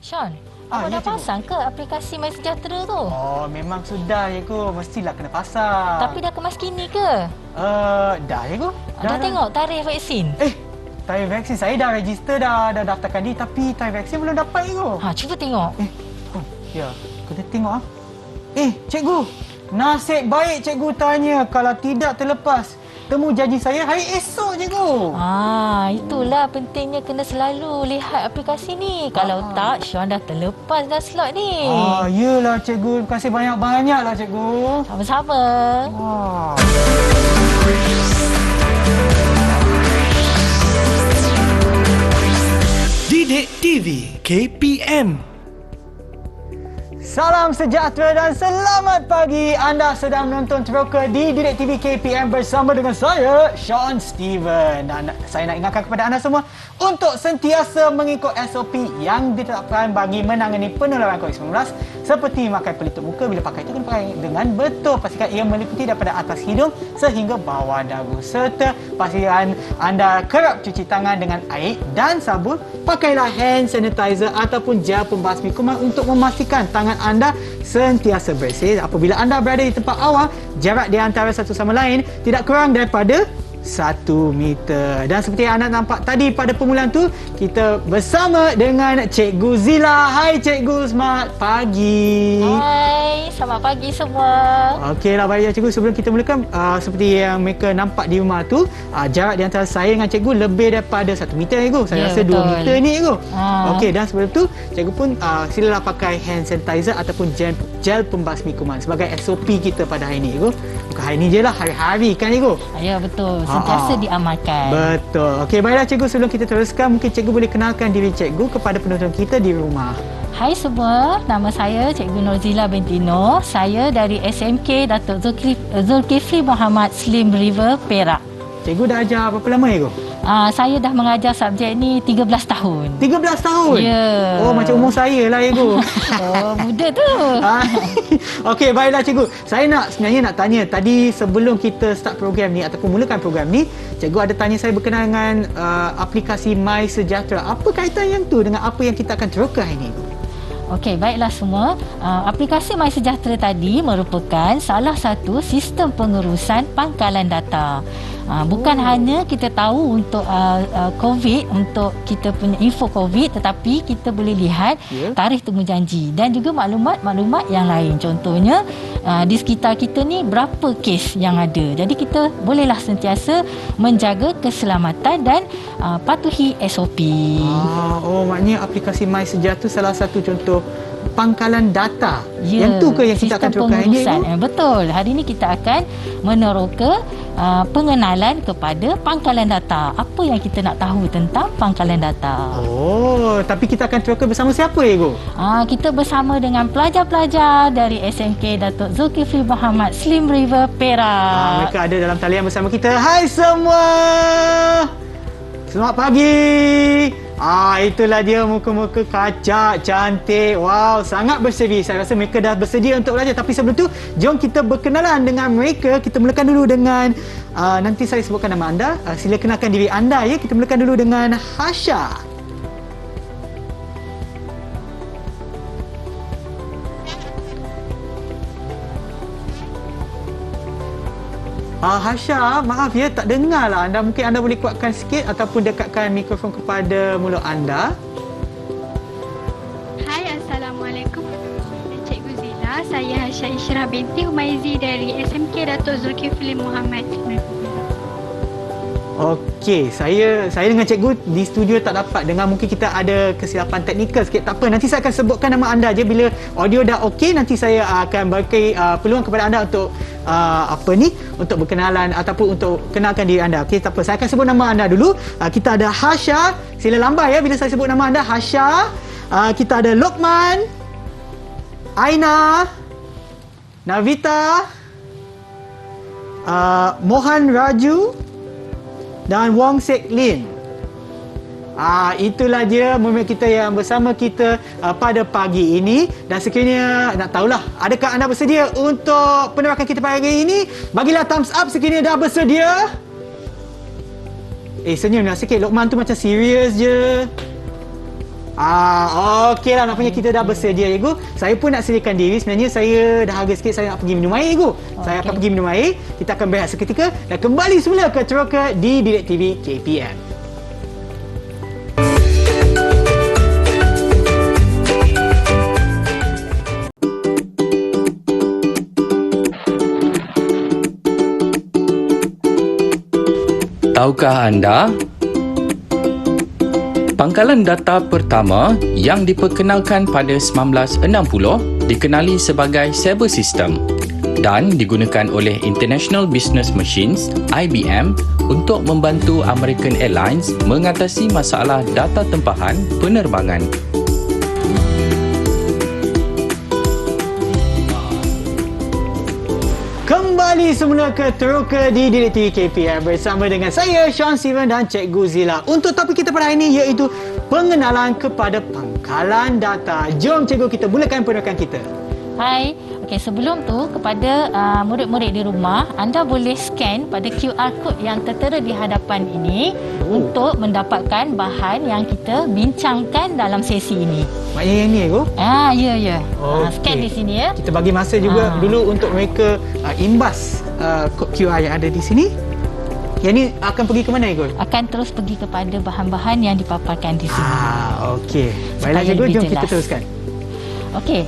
Sean, awak dah pasang ke aplikasi MySejahtera tu? Oh, memang sudah cikgu. Mestilah kena pasang. Tapi dah kemas kini ke? Dah cikgu. Dah tengok tarikh vaksin? Tarikh vaksin saya dah register, dah daftarkan diri, tapi tarikh vaksin belum dapat cikgu. Cuba tengok. Ya, kena tengok ah. Cikgu, nasib baik cikgu tanya. Kalau tidak terlepas temu janji saya hari esok cikgu. Itulah pentingnya kena selalu lihat aplikasi ni. Kalau tak, Sean dah terlepas dah slot ni. Yelah cikgu. Terima kasih banyak-banyaklah cikgu. Sama-sama. Didik TV KPM. Salam sejahtera dan selamat pagi. Anda sedang menonton Teroka di Didik TV KPM bersama dengan saya, Sean Steven. Dan saya nak ingatkan kepada anda semua untuk sentiasa mengikut SOP yang ditetapkan bagi menangani penularan COVID-19 seperti memakai pelitup muka. Bila pakai itu kena pakai dengan betul. Pastikan ia meliputi daripada atas hidung sehingga bawah dagu. Serta pastikan anda kerap cuci tangan dengan air dan sabun. Pakailah hand sanitizer ataupun gel pembasmi kuman untuk memastikan tangan anda sentiasa bersih. Apabila anda berada di tempat awam, jarak di antara satu sama lain tidak kurang daripada 1 meter. Dan seperti yang anda nampak tadi pada permulaan tu, kita bersama dengan Cikgu Zila. Hai Cikgu, selamat pagi. Hai, selamat pagi semua. Okeylah, baiklah Cikgu. Sebelum kita mulakan, seperti yang mereka nampak di rumah tu, jarak di antara saya dengan Cikgu lebih daripada 1 meter Cikgu. Saya rasa betul. 2 meter ni Cikgu. Okey, dan sebelum tu Cikgu pun silalah pakai hand sanitizer ataupun gel pembasmi kuman sebagai SOP kita pada hari ni Cikgu. Bukan hari ni je lah, hari-hari kan Cikgu? Ya, betul. Sentiasa diamalkan. Betul. Okey, baiklah Cikgu, sebelum kita teruskan, mungkin Cikgu boleh kenalkan diri Cikgu kepada penonton kita di rumah. Hai semua, nama saya Cikgu Norzila binti Nur. Saya dari SMK Datuk Zulkifli Muhammad Slim River, Perak. Cikgu dah ajar berapa lama Cikgu? Saya dah mengajar subjek ni 13 tahun. 13 tahun? Ya. Oh, macam umur saya lah Cikgu. Muda tu. Okey, baiklah Cikgu. Saya sebenarnya nak tanya, tadi sebelum kita start program ni ataupun mulakan program ni, Cikgu ada tanya saya berkenaan dengan aplikasi MySejahtera. Apa kaitan yang tu dengan apa yang kita akan teroka hari ni? Okey, baiklah semua. Aplikasi MySejahtera tadi merupakan salah satu sistem pengurusan pangkalan data. Bukan hanya kita tahu untuk COVID, untuk kita punya info COVID, tetapi kita boleh lihat tarikh temu janji dan juga maklumat-maklumat yang lain. Contohnya, di sekitar kita ni berapa kes yang ada. Jadi kita bolehlah sentiasa menjaga keselamatan dan patuhi SOP. Maknanya aplikasi MySejahtera salah satu contoh pangkalan data. Yang tu ke yang kita akan teroka hari ni? Betul. Hari ini kita akan meneroka pengenalan kepada pangkalan data. Apa yang kita nak tahu tentang pangkalan data? Tapi kita akan teroka bersama siapa Cikgu? Kita bersama dengan pelajar-pelajar dari SMK Datuk Zulkifli Muhammad Slim River, Perak. Mereka ada dalam talian bersama kita. Hai semua. Selamat pagi. Itulah dia muka-muka kacak, cantik. Wow, sangat berseri. Saya rasa mereka dah bersedia untuk belajar. Tapi sebelum tu, jom kita berkenalan dengan mereka. Kita mulakan dulu dengan, nanti saya sebutkan nama anda. Sila kenalkan diri anda ya. Kita mulakan dulu dengan Hasha. Hasha, maaf ya, tak dengar lah anda. Mungkin anda boleh kuatkan sikit ataupun dekatkan mikrofon kepada mulut anda. Hai, Assalamualaikum. Cikgu Zila, saya Hasha Isyrah binti Humaizi dari SMK Datuk Zulkifli Muhammad. Okey, saya dengan cikgu di studio tak dapat dengar. Mungkin kita ada kesilapan teknikal sikit. Tak apa, nanti saya akan sebutkan nama anda je. Bila audio dah okey, nanti saya akan bagi peluang kepada anda untuk untuk berkenalan ataupun untuk kenalkan diri anda. Okey, tak apa, saya akan sebut nama anda dulu. Kita ada Hasha. Sila lambai ya bila saya sebut nama anda. Hasha. Kita ada Lokman, Aina, Navita, Mohan Raju dan Wong Sek Lin. Itulah dia memang kita yang bersama kita pada pagi ini. Dan sekiranya nak tahulah, adakah anda bersedia untuk penerakan kita pada hari ini? Bagilah thumbs up sekiranya dah bersedia. Senyumlah sikit. Lokman tu macam serius je. Okey lah, nampaknya kita dah bersedia, cikgu. Saya pun nak sediakan diri. Sebenarnya saya dah agak sikit saya nak pergi minum air, cikgu. Saya akan pergi minum air. Kita akan berehat seketika dan kembali semula ke Teroka di Didik TV KPM. Tahukah anda, pangkalan data pertama yang diperkenalkan pada 1960 dikenali sebagai Sabre System dan digunakan oleh International Business Machines (IBM) untuk membantu American Airlines mengatasi masalah data tempahan penerbangan. Kembali semula ke Teroka di Didik TV KPM bersama dengan saya, Sean Steven dan Cikgu Zila. Untuk topik kita pada hari ini iaitu pengenalan kepada pangkalan data. Jom cikgu kita mulakan pendidikan kita. Hai. Okey, sebelum tu kepada murid-murid di rumah, anda boleh scan pada QR code yang tertera di hadapan ini untuk mendapatkan bahan yang kita bincangkan dalam sesi ini. Maknanya yang ni, cikgu? Ya. Okey. Scan di sini ya. Kita bagi masa juga dulu untuk mereka imbas kod QR yang ada di sini. Yang ni akan pergi ke mana, cikgu? Akan terus pergi kepada bahan-bahan yang dipaparkan di sini. Okey. Baiklah, cikgu, jom kita teruskan. Okey,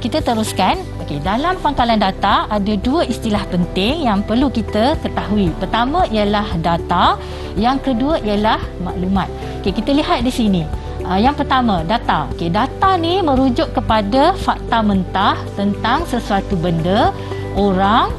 kita teruskan. Okey, dalam pangkalan data ada dua istilah penting yang perlu kita ketahui. Pertama ialah data, yang kedua ialah maklumat. Okey, kita lihat di sini. Yang pertama, data. Okey, data ni merujuk kepada fakta mentah tentang sesuatu benda, orang,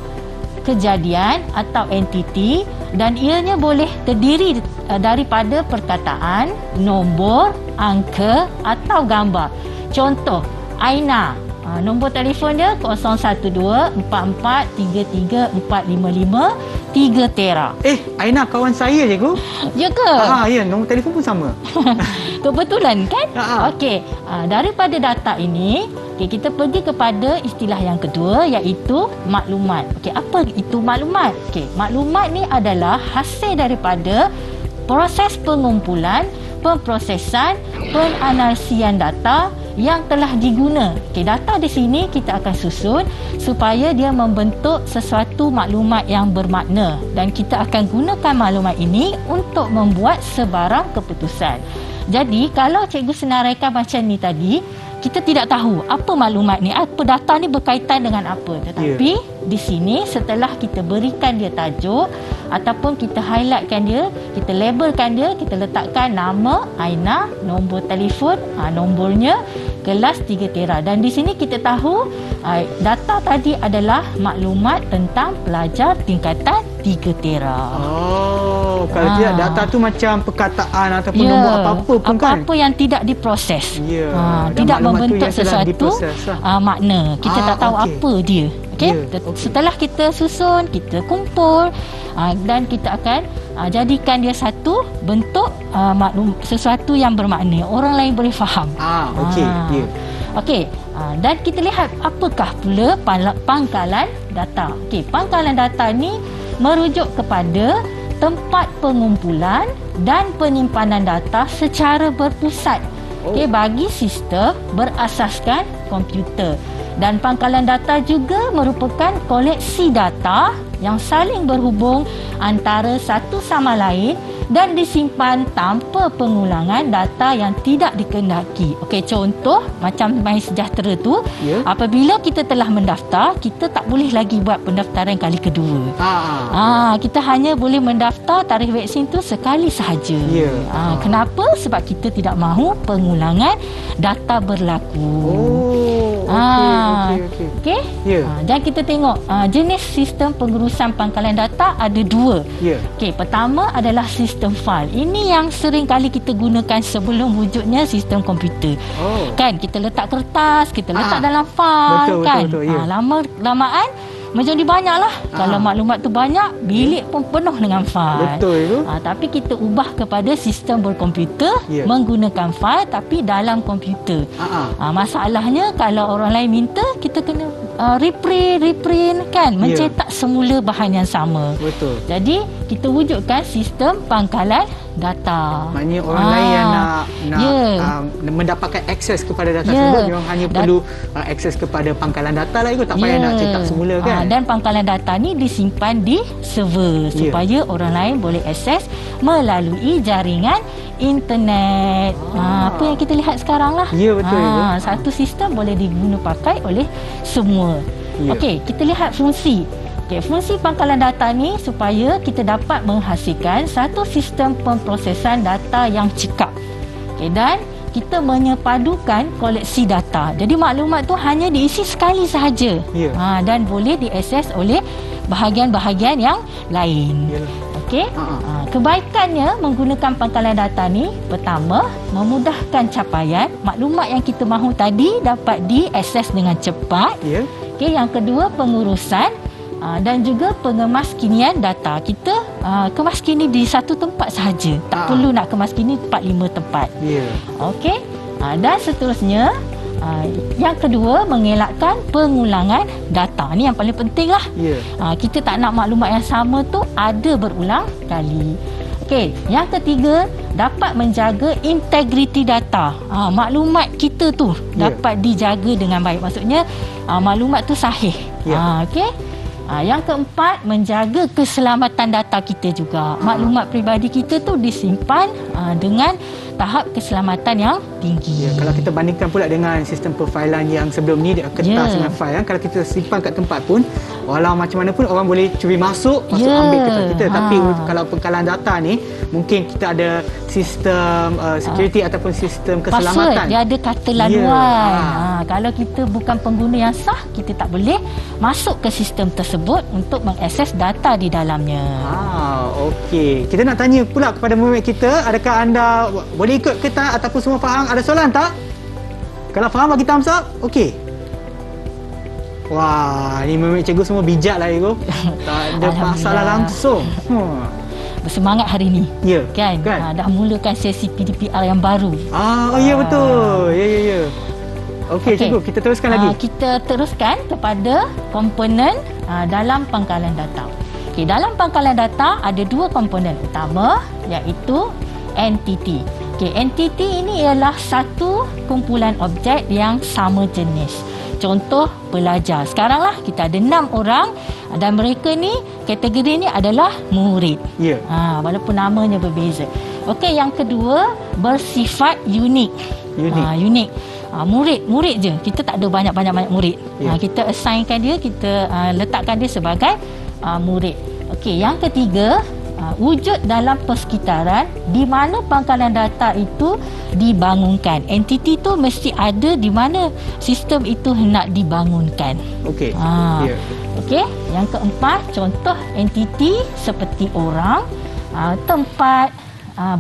kejadian atau entiti, dan ianya boleh terdiri daripada perkataan, nombor, angka atau gambar. Contoh, Aina. Nombor telefon dia 012-4433-455 3 tera. Aina kawan saya, cikgu. Ya ke? Ya, nombor telefon pun sama. Kebetulan kan? Okey, daripada data ini, kita pergi kepada istilah yang kedua iaitu maklumat. Okey, apa itu maklumat? Okey, maklumat ni adalah hasil daripada proses pengumpulan, pemprosesan, penganalisian data yang telah diguna. Okey, data di sini kita akan susun supaya dia membentuk sesuatu maklumat yang bermakna dan kita akan gunakan maklumat ini untuk membuat sebarang keputusan. Jadi, kalau cikgu senaraikan macam ni tadi, kita tidak tahu apa maklumat ni, apa data ni berkaitan dengan apa. Tetapi di sini setelah kita berikan dia tajuk ataupun kita highlightkan dia, kita labelkan dia, kita letakkan nama Aina, nombor telefon, nombornya, kelas 3 tera. Dan di sini kita tahu data tadi adalah maklumat tentang pelajar tingkatan 3 tera. Kalau tidak data tu macam perkataan ataupun nombor apa-apa pun kan. Apa-apa yang tidak diproses. Dan tidak maklumat membentuk tu yang telah sesuatu makna. Kita tak tahu apa dia. Okey. Setelah kita susun, kita kumpul dan kita akan jadikan dia satu bentuk sesuatu yang bermakna. Orang lain boleh faham. Okey. Dan kita lihat apakah pula pangkalan data. Okey, pangkalan data ni merujuk kepada tempat pengumpulan dan penyimpanan data secara berpusat. Okey, bagi sistem berasaskan komputer. Dan pangkalan data juga merupakan koleksi data yang saling berhubung antara satu sama lain dan disimpan tanpa pengulangan data yang tidak dikehendaki. Okey, contoh macam MySejahtera tu, apabila kita telah mendaftar, kita tak boleh lagi buat pendaftaran kali kedua. Kita hanya boleh mendaftar tarikh vaksin tu sekali sahaja. Kenapa? Sebab kita tidak mahu pengulangan data berlaku. Okey. Dan kita tengok jenis sistem pengurusan pangkalan data ada dua. Okey, pertama adalah sistem file. Ini yang sering kali kita gunakan sebelum wujudnya sistem komputer. Kan kita letak kertas, kita letak dalam file, betul, lama-lamaan menjadi banyaklah. Kalau maklumat tu banyak, bilik pun penuh dengan file. Betul itu. Tapi kita ubah kepada sistem berkomputer menggunakan file tapi dalam komputer. Masalahnya kalau orang lain minta, kita kena reprint kan, mencetak semula bahan yang sama. Betul. Jadi kita wujudkan sistem pangkalan data. Maknanya orang lain yang nak mendapatkan akses kepada data tersebut, memang hanya perlu akses kepada pangkalan data lah, tak payah nak cetak semula kan. Dan pangkalan data ni disimpan di server supaya orang lain boleh akses melalui jaringan internet. Apa yang kita lihat sekarang lah. Ya, betul. Satu sistem boleh diguna pakai oleh semua. Okey, kita lihat fungsi. Fungsi pangkalan data ni supaya kita dapat menghasilkan satu sistem pemprosesan data yang cekap. Dan kita menyepadukan koleksi data. Jadi maklumat tu hanya diisi sekali sahaja. Dan boleh diakses oleh bahagian-bahagian yang lain. Okey. Kebaikannya menggunakan pangkalan data ni, pertama, memudahkan capaian. Maklumat yang kita mahu tadi dapat diakses dengan cepat. Okey, yang kedua, pengurusan dan juga pengemaskinian data. Kita kemaskini di satu tempat sahaja. Tak perlu nak kemaskini 4-5 tempat. Okey. Dan seterusnya, yang kedua, mengelakkan pengulangan data. Ni yang paling penting lah. Kita tak nak maklumat yang sama tu ada berulang kali. Okey, yang ketiga, dapat menjaga integriti data. Maklumat kita tu dapat dijaga dengan baik. Maksudnya maklumat tu sahih. Okey. Yang keempat, menjaga keselamatan data kita juga. Maklumat peribadi kita tu disimpan dengan tahap keselamatan yang tinggi. Kalau kita bandingkan pula dengan sistem perfilan yang sebelum ni, kertas dengan fail, kalau kita simpan kat tempat pun, walau macam mana pun orang boleh curi masuk ambil kertas kita. Tapi kalau pengkalan data ni, mungkin kita ada sistem security ataupun sistem keselamatan. Password, dia ada kata laluan. Kalau kita bukan pengguna yang sah, kita tak boleh masuk ke sistem tersebut untuk mengakses data di dalamnya. Okey. Kita nak tanya pula kepada murid kita, adakah anda boleh ikut ke tak ataupun semua faham? Ada soalan tak? Kalau faham bagi thumbs up. Okey. Wah, ni murid cikgu semua bijak lah cikgu. Tak ada masalah langsung. Bersemangat hari ni. Kan? Dah mulakan sesi PDPR yang baru. Ya betul. Ya. Okey, cikgu, kita teruskan lagi. Kita teruskan kepada komponen dalam pangkalan data. Okey, dalam pangkalan data ada dua komponen utama, iaitu entiti. Okey, entiti ini ialah satu kumpulan objek yang sama jenis. Contoh, pelajar. Sekarang lah kita ada 6 orang dan mereka ni, kategori ni adalah murid. Walaupun namanya berbeza. Okey, yang kedua, bersifat unik. Unik. Murid je. Kita tak ada banyak murid. Kita assignkan dia, kita letakkan dia sebagai murid. Okey, yang ketiga, wujud dalam persekitaran di mana pangkalan data itu dibangunkan. Entiti tu mesti ada di mana sistem itu hendak dibangunkan. Okey. Okey, yang keempat, contoh entiti seperti orang, tempat,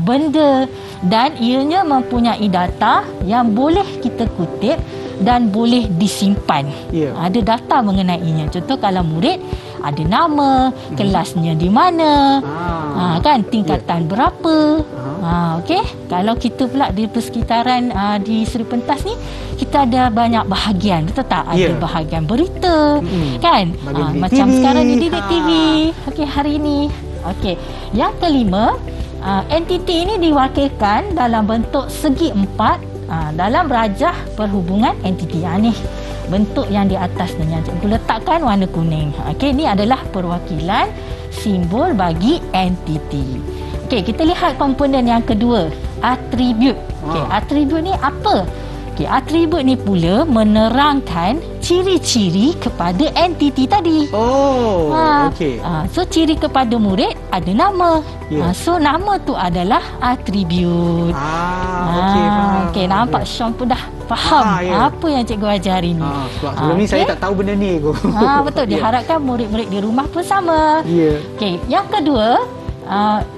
benda, dan ianya mempunyai data yang boleh kita kutip dan boleh disimpan. Ada data mengenainya. Contoh, kalau murid, ada nama, kelasnya di mana, kan, tingkatan berapa. Okey, kalau kita pula di persekitaran di Seri Pentas ni, kita ada banyak bahagian, betul tak? Ada bahagian berita, kan, macam sekarang ni Didik TV. Okey, hari ini. Okey, yang kelima, entiti ini diwakilkan dalam bentuk segi empat dalam rajah perhubungan entiti. Ni bentuk yang di atas ni yang cikgu letakkan warna kuning. Okey, ni adalah perwakilan simbol bagi entiti. Okey, kita lihat komponen yang kedua, atribut. Okey, atribut ni apa? Okey, atribut ni pula menerangkan ciri-ciri kepada entiti tadi. Okey. So ciri kepada murid ada nama. So nama tu adalah atribut. Okey, nampak Syam pun dah faham apa yang cikgu ajar hari ni. Sebab sebelum ni saya tak tahu benda ni. Betul, diharapkan murid-murid di rumah pun sama. Okey, yang kedua,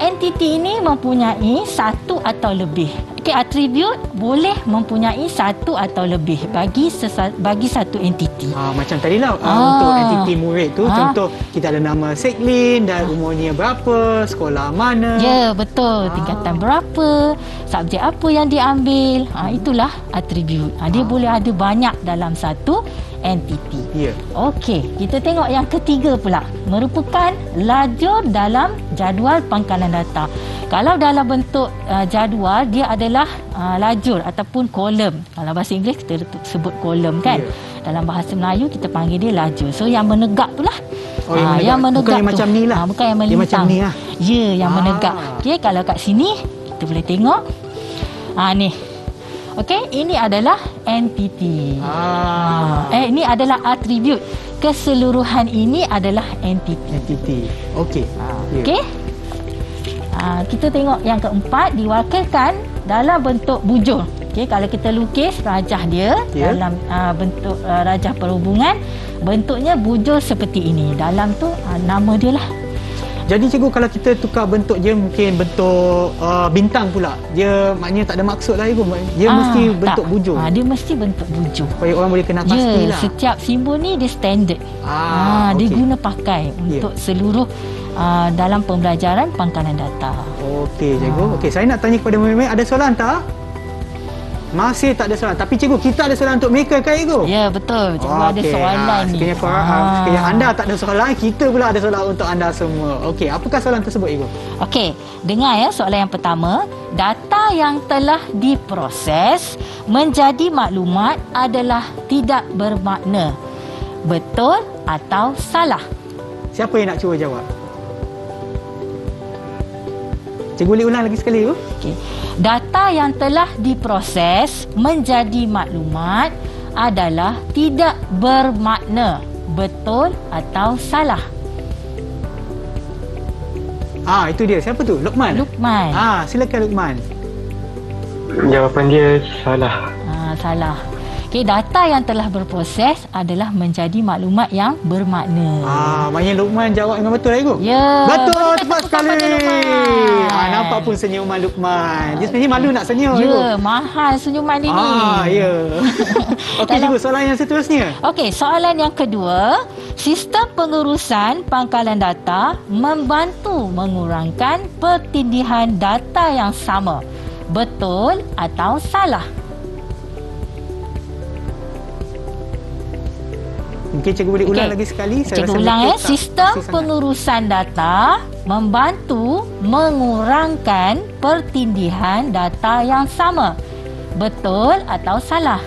entiti ini mempunyai satu atau lebih. Okey, atribut boleh mempunyai satu atau lebih bagi satu entiti. Macam tadilah untuk entiti murid tu, contoh kita ada nama Seklin dan umurnya berapa, sekolah mana. Ya, betul. Tingkatan berapa, subjek apa yang diambil. Itulah atribut. Dia boleh ada banyak dalam satu entiti. Ya. Okey, kita tengok yang ketiga pula, merupakan lajur dalam jadual pangkalan data. Kalau dalam bentuk jadual, dia adalah lajur ataupun kolom. Kalau bahasa Inggeris kita sebut kolom kan. Ya. Dalam bahasa Melayu kita panggil dia lajur. So yang menegak tu lah. Oh, yang menegak. Bukan yang tu. macam ni lah. Bukan yang Dia melintang. macam ni lah. Ya, yang menegak. Okey, kalau kat sini kita boleh tengok. Ni. Okey, ini adalah entiti. Ini adalah atribut. Keseluruhan ini adalah entiti. Entiti. Okey. Ya. Okey. Kita tengok yang keempat, diwakilkan dalam bentuk bujur. Okey, kalau kita lukis rajah dia dalam bentuk rajah perhubungan, bentuknya bujur seperti ini. Dalam tu nama dia lah. Jadi cikgu, kalau kita tukar bentuk dia mungkin bentuk bintang pula, dia maknanya tak ada maksud lah cikgu. Dia mesti bentuk tak. bujur. Dia mesti bentuk bujur. Supaya orang boleh kenal pastilah. Setiap simbol ni dia standard. Dia guna pakai untuk seluruh dalam pembelajaran pangkalan data. Okey cikgu. Okey, saya nak tanya kepada murid-murid, ada soalan tak? Masih tak ada soalan. Tapi cikgu, kita ada soalan untuk mereka kan cikgu? Ya, betul. Cikgu ada soalan ni. Sekiranya anda tak ada soalan, kita pula ada soalan untuk anda semua. Okey, apakah soalan tersebut cikgu? Okey, dengar ya soalan yang pertama. Data yang telah diproses menjadi maklumat adalah tidak bermakna. Betul atau salah? Siapa yang nak cuba jawab? Cikgu boleh ulang lagi sekali tu? Okey. Data yang telah diproses menjadi maklumat adalah tidak bermakna. Betul atau salah? Itu dia. Siapa tu? Luqman. Luqman. Silakan Luqman. Jawapan dia salah. Salah. Okey, data yang telah berproses adalah menjadi maklumat yang bermakna. Maknanya Luqman jawab dengan betul lah cikgu? Ya. Betul, tepat sekali. Luqman. Nampak pun senyuman Luqman. Dia sebenarnya malu nak senyum. Ya, mahal senyuman dia ni. Ya. Okey cikgu, soalan yang seterusnya. Okey, soalan yang kedua. Sistem pengurusan pangkalan data membantu mengurangkan pertindihan data yang sama. Betul atau salah? Mungkin cikgu boleh ulang lagi sekali. Cikgu ulang Sistem pengurusan data membantu mengurangkan pertindihan data yang sama. Betul atau salah?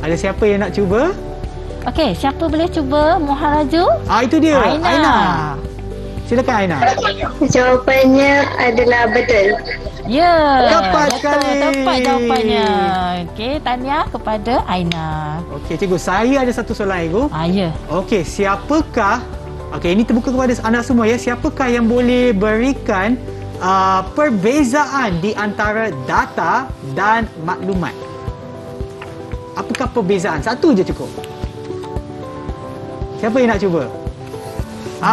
Ada siapa yang nak cuba? Okey, siapa boleh cuba? Muharaju? Itu dia. Aina. Silakan Aina. Jawapannya adalah betul. Ya, tepat sekali. Tepat jawapannya. Okey, tahniah kepada Aina. Okey cikgu, saya ada satu soalan cikgu. Ya. Okey, siapakah, ini terbuka kepada anda semua ya, siapakah yang boleh berikan perbezaan di antara data dan maklumat? Apakah perbezaan? Satu je cukup. Siapa yang nak cuba?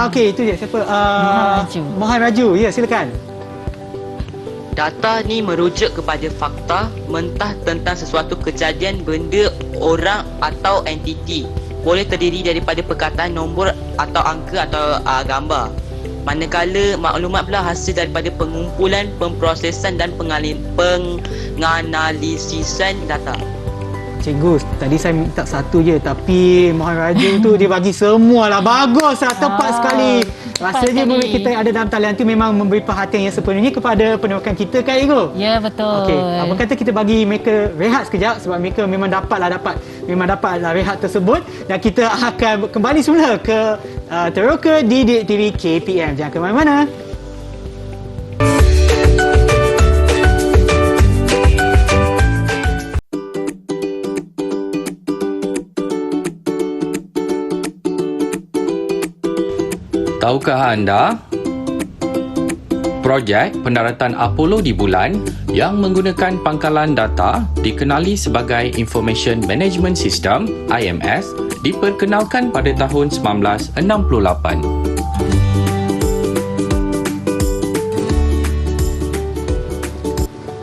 Okey, itu dia. Siapa? Mohan Raju. Ya, silakan. Data ni merujuk kepada fakta mentah tentang sesuatu kejadian, benda, orang atau entiti. Boleh terdiri daripada perkataan, nombor atau angka atau gambar. Manakala maklumat pula hasil daripada pengumpulan, pemprosesan dan penganalisisan data. Cikgu, tadi saya minta satu je, tapi Mohan Raju tu dia bagi semualah. Baguslah, tepat sekali. Rasanya murid kita yang ada dalam talian tu memang memberi perhatian yang sepenuhnya kepada penerokan kita kan cikgu? Ya, betul. Okey, apa kata kita bagi mereka rehat sekejap sebab mereka memang dapatlah rehat tersebut, dan kita akan kembali semula ke Teroka di TV KPM. Jangan ke mana-mana. Tahukah anda, projek pendaratan Apollo di bulan yang menggunakan pangkalan data dikenali sebagai Information Management System (IMS) diperkenalkan pada tahun 1968.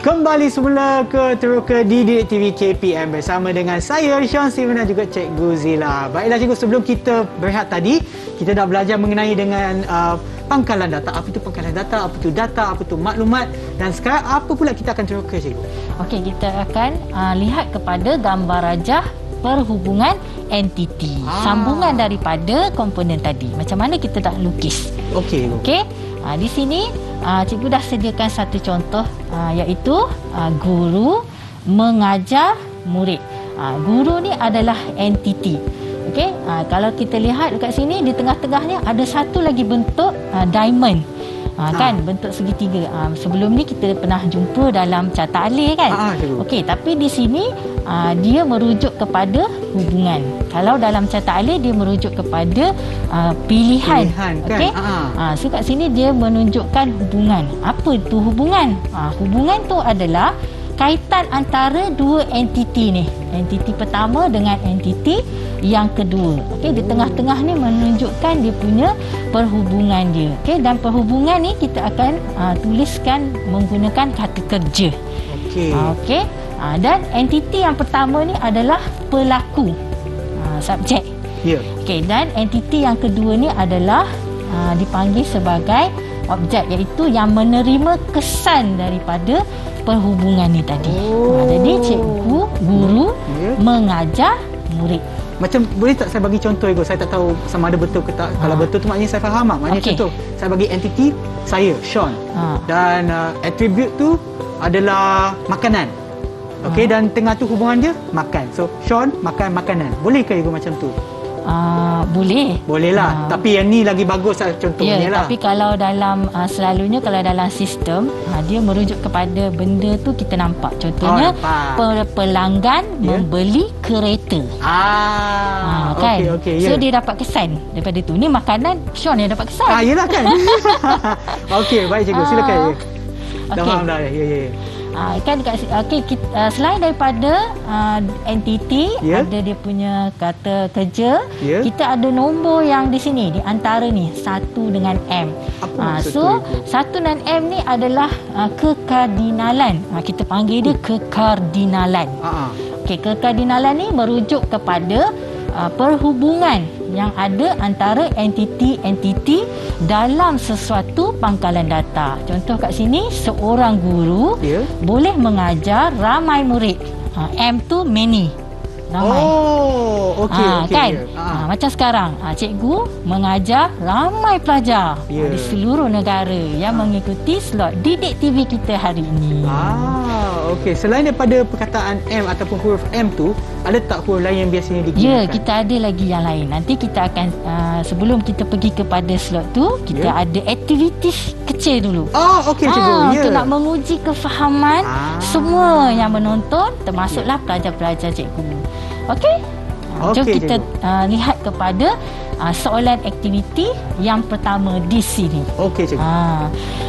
Kembali semula ke Teroka di TV KPM bersama dengan saya Sean Steven dan juga Cikgu Zila. Baiklah cikgu, sebelum kita berehat tadi, kita dah belajar mengenai dengan pangkalan data. Apa itu pangkalan data, apa itu data, apa itu maklumat, dan sekarang apa pula kita akan teroka, cikgu? Okey, kita akan lihat kepada gambar rajah perhubungan entiti. Sambungan daripada komponen tadi. Macam mana kita nak lukis. Okey. Okey. Di sini cikgu dah sediakan satu contoh iaitu guru mengajar murid. Guru ni adalah entiti. Okey, kalau kita lihat dekat sini di tengah-tengahnya ada satu lagi bentuk diamond. Kan bentuk segitiga. Sebelum ni kita pernah jumpa dalam carta alih kan. Okey, tapi di sini dia merujuk kepada hubungan. Kalau dalam carta alih dia merujuk kepada pilihan kan? Okey. So kat sini dia menunjukkan hubungan. Apa tu hubungan? Hubungan tu adalah kaitan antara dua entiti ni. Entiti pertama dengan entiti yang kedua. Okey, di tengah-tengah ni menunjukkan dia punya perhubungan dia. Okey, dan perhubungan ni kita akan tuliskan menggunakan kata kerja. Okey. Okey. Dan entiti yang pertama ni adalah pelaku. Subjek. Ya. Okey, dan entiti yang kedua ni adalah dipanggil sebagai objek, iaitu yang menerima kesan daripada perhubungan ni tadi. Jadi cikgu, guru mengajar murid. Macam boleh tak saya bagi contoh, Ego? Saya tak tahu sama ada betul ke tak. Kalau betul tu maknanya saya faham. Maknanya contoh, saya bagi entiti saya, Sean. Dan attribute tu adalah makanan. Okey, dan tengah tu hubungan dia makan. So Sean makan makanan. Boleh ke Ego macam tu? Boleh. Boleh lah. Tapi yang ni lagi bagus lah contohnya lah. Tapi kalau dalam selalunya kalau dalam sistem dia merujuk kepada benda tu kita nampak. Contohnya pelanggan membeli kereta. Kan? Okay, So dia dapat kesan daripada tu. Ni makanan Sean yang dapat kesan. Yelah kan. Okey, baik cikgu, silakan. Dah faham dah. Ya. Kan selain daripada entiti, ada dia punya kata kerja, kita ada nombor yang di sini di antara ni 1 dengan M. So 1 dan M ni adalah kekardinalan. Kita panggil dia kekardinalan. Okey, kekardinalan ni merujuk kepada perhubungan yang ada antara entiti-entiti dalam sesuatu pangkalan data. Contoh kat sini, seorang guru boleh mengajar ramai murid. M tu many. Ramai. Okey. Kan? Macam sekarang, cikgu mengajar ramai pelajar di seluruh negara yang mengikuti slot Didik TV kita hari ini. Okey. Selain daripada perkataan M ataupun huruf M tu, ada tak huruf lain yang biasanya digunakan? Ya, kita ada lagi yang lain. Nanti kita akan sebelum kita pergi kepada slot tu, kita ada aktiviti kecil dulu. Okey cikgu. Untuk nak menguji kefahaman semua yang menonton, termasuklah pelajar-pelajar cikgu. Okey? Jom kita lihat kepada soalan aktiviti yang pertama di sini. Okey cikgu.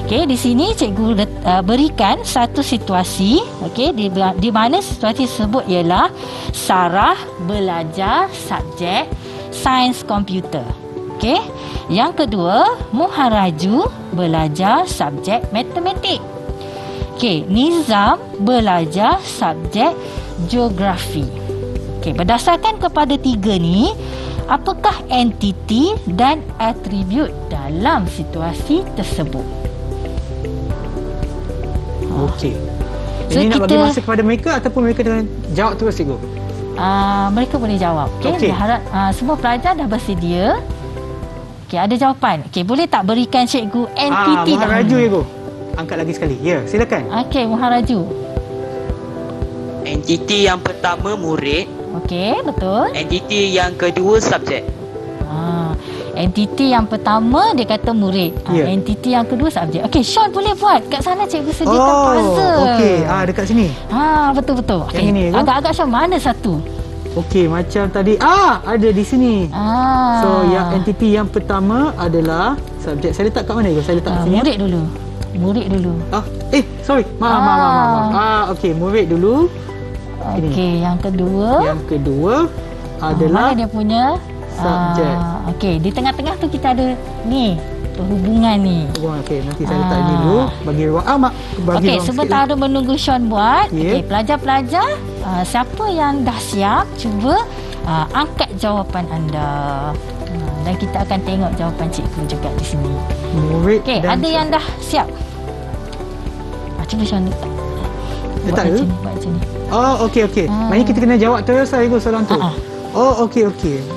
Okey, di sini cikgu berikan satu situasi, okey, di mana situasi tersebut ialah Sarah belajar subjek sains komputer. Okey. Yang kedua, Muharaju belajar subjek matematik. Okey, Nizam belajar subjek geografi. Okey, berdasarkan kepada 3 ni, apakah entiti dan atribut dalam situasi tersebut? Okey. Ini nak bagi masa kepada mereka ataupun mereka dengan jawab terus cikgu? Mereka boleh jawab. Okey. Harap semua pelajar dah bersedia. Okey, ada jawapan. Okey, boleh tak berikan cikgu entiti Muharaju cikgu. Angkat lagi sekali. Ya, silakan. Okey, Muharaju. Entiti yang pertama murid. Okey, betul. Entiti yang kedua subjek. Entiti yang pertama dia kata murid. Entiti yang kedua subjek. Okey, Sean boleh buat. Kat sana cikgu sediakan puzzle. Okey, dekat sini. Betul-betul. Yang ini ke? Agak-agak Sean, mana satu? Okey, macam tadi. Ada di sini. So, yang entiti yang pertama adalah subjek. Saya letak kat mana? Saya letak kat sini. Murid dulu. Sorry. Maaf. Okey, murid dulu. Okey, yang kedua. Yang kedua adalah mana dia punya subjek. Okey, di tengah-tengah tu kita ada ni, perhubungan ni. Okey, nanti saya letak ini dulu bagi ruang Okey, sebentar ada menunggu Sean buat. Okey, pelajar-pelajar, siapa yang dah siap, cuba angkat jawapan anda. Dan kita akan tengok jawapan cikgu juga di sini. Murid Okey, dan ada yang dah siap? Cuba Sean letak. Letak ke? Buat macam ni. Oh, okey. Maknanya kita kena jawab terus lah Ibu soalan tu. Oh, okey.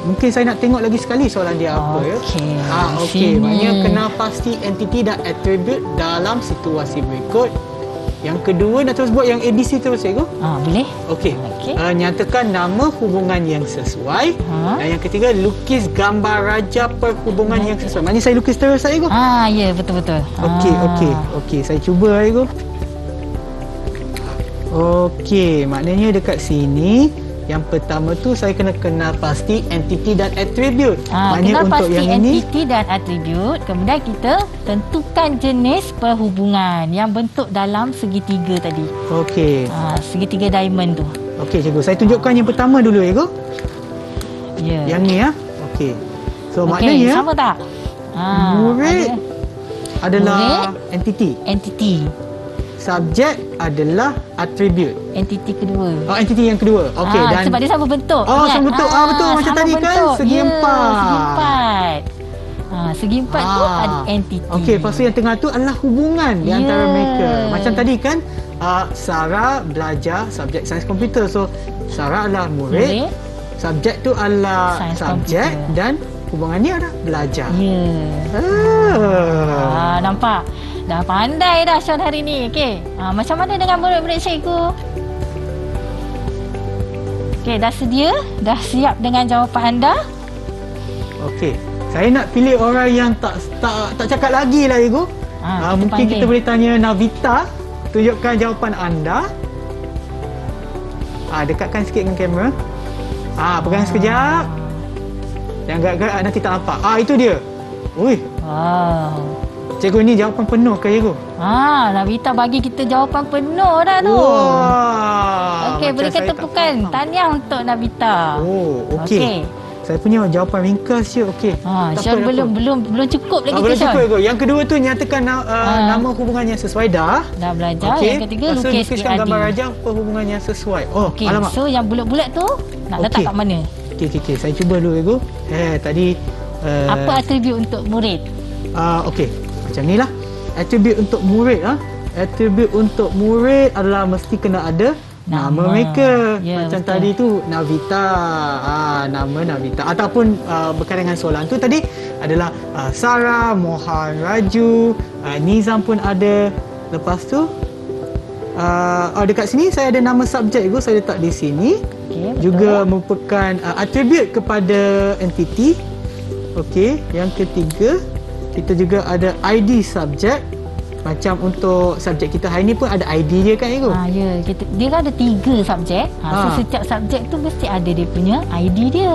Mungkin saya nak tengok lagi sekali soalan dia apa ya. Okey. Maknanya kena pasti entiti dan atribut dalam situasi berikut. Yang kedua nak terus buat yang ABC terus Cikgu? Boleh. Okey. Nyatakan nama hubungan yang sesuai. Dan yang ketiga, lukis gambar raja perhubungan yang sesuai. Maknanya saya lukis terus Cikgu? Ya, betul-betul. Okey. Saya cuba Cikgu. Okey, maknanya dekat sini yang pertama tu saya kena kenal pasti entiti dan atribut. Maknanya kenal untuk pasti yang ini entiti dan atribut. Kemudian kita tentukan jenis perhubungan yang bentuk dalam segitiga tadi. okey. Segitiga diamond tu. Okey Cikgu, saya tunjukkan yang pertama dulu Cikgu. Ya. Yang ni ya. Okey. So Okey, maknanya sama tak? murid adalah murid, entiti. Subjek adalah atribut. Entiti kedua. Entiti yang kedua. Okey, dan sebab dia sama bentuk. sama bentuk. Betul macam sama tadi kan, bentuk. segi empat. Segi empat. Segi empat tu ada entiti. Okey, lepas tu yang tengah tu adalah hubungan di antara mereka. Macam tadi kan, Sarah belajar subjek sains komputer. So, Sarah adalah murid. Subjek tu adalah Sains subjek komputer. dan hubungannya adalah belajar. Nampak? Dah pandai dah Sean hari ni. Okey. Macam mana dengan murid-murid cikgu? Okey, dah sedia? Dah siap dengan jawapan anda? Okey. Saya nak pilih orang yang tak cakap lagi lah Cikgu. Mungkin panggil. kita boleh tanya Navita. Tunjukkan jawapan anda. Dekatkan sikit dengan kamera. Pegang sekejap. Jangan gerak-gerak nanti tak nampak. Itu dia. Ui. Wow. Cikgu, ni jawapan penuh ke Cikgu? Navita bagi kita jawapan penuh dah tu. Wah. Okey, Macam berikan saya tak tepukan. faham. Tahniah untuk Navita. Okey. Saya punya jawapan ringkas je. Okey. Tak Sean apa, belum cukup lagi belum tu Sean. cukup Cikgu. Yang kedua tu nyatakan nama hubungan yang sesuai dah. Dah belajar. Okey. Yang ketiga Lepas tu lukiskan PAD. gambar raja perhubungan yang sesuai. Okey, Alamak. so yang bulat-bulat tu nak letak Okey. kat mana? Okey. Saya cuba dulu Cikgu. Tadi Apa atribut untuk murid? okey. Macam ni lah. Atribut untuk murid Atribut untuk murid adalah mesti kena ada nama mereka. Ya, Macam betul. tadi tu Navita. Nama Navita. Ataupun berkaitan dengan soalan tu tadi adalah Sarah, Mohan, Raju, Nizam pun ada. Lepas tu dekat sini saya ada nama subjek Cikgu, saya letak di sini. Okey, betul. Juga merupakan atribut kepada entiti. Okey, yang ketiga kita juga ada ID subjek. Macam untuk subjek kita hari ni pun ada ID dia kan Cikgu? Ya, dia kan ada 3 subjek. So setiap subjek tu mesti ada dia punya ID dia.